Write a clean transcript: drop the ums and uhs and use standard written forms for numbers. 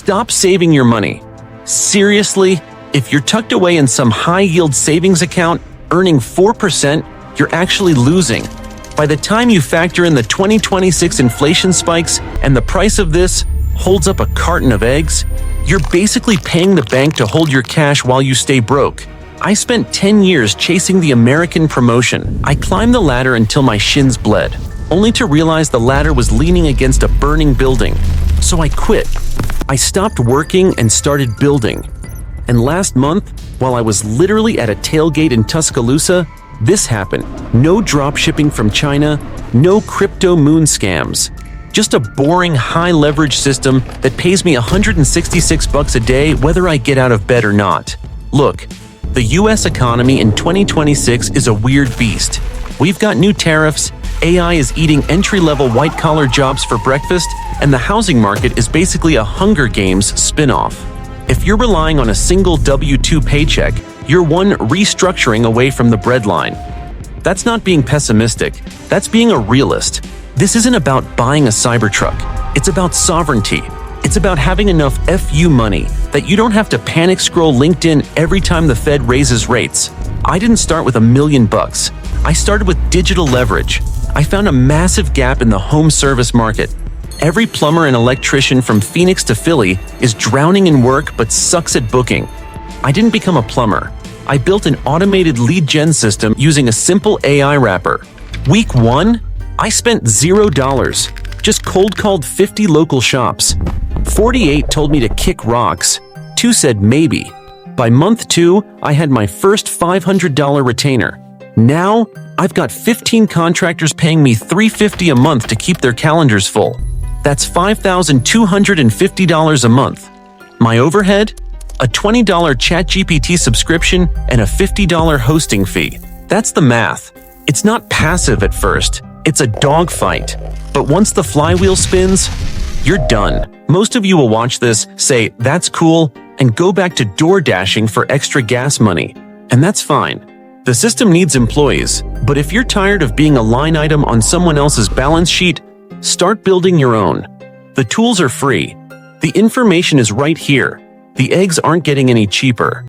Stop saving your money. Seriously, if you're tucked away in some high-yield savings account earning 4%, you're actually losing. By the time you factor in the 2026 inflation spikes and the price of this holds up a carton of eggs, you're basically paying the bank to hold your cash while you stay broke. I spent 10 years chasing the American promotion. I climbed the ladder until my shins bled, only to realize the ladder was leaning against a burning building. So I quit. I stopped working and started building. And last month, while I was literally at a tailgate in Tuscaloosa, this happened. No drop shipping from China, no crypto moon scams. Just a boring high-leverage system that pays me $166 a day whether I get out of bed or not. Look, the US economy in 2026 is a weird beast. We've got new tariffs, AI is eating entry-level white-collar jobs for breakfast, and the housing market is basically a Hunger Games spin-off. If you're relying on a single W-2 paycheck, you're one restructuring away from the breadline. That's not being pessimistic, that's being a realist. This isn't about buying a Cybertruck, it's about sovereignty. It's about having enough FU money that you don't have to panic scroll LinkedIn every time the Fed raises rates. I didn't start with $1 million. I started with digital leverage. I found a massive gap in the home service market. Every plumber and electrician from Phoenix to Philly is drowning in work but sucks at booking. I didn't become a plumber. I built an automated lead gen system using a simple AI wrapper. Week 1, I spent $0. Just cold called 50 local shops. 48 told me to kick rocks. 2 said maybe. By month 2, I had my first $500 retainer. Now, I've got 15 contractors paying me $350 a month to keep their calendars full. That's $5,250 a month. My overhead? A $20 ChatGPT subscription and a $50 hosting fee. That's the math. It's not passive at first. It's a dogfight. But once the flywheel spins, you're done. Most of you will watch this, say, "That's cool," and go back to door dashing for extra gas money. And that's fine. The system needs employees, but if you're tired of being a line item on someone else's balance sheet, start building your own. The tools are free. The information is right here. The eggs aren't getting any cheaper.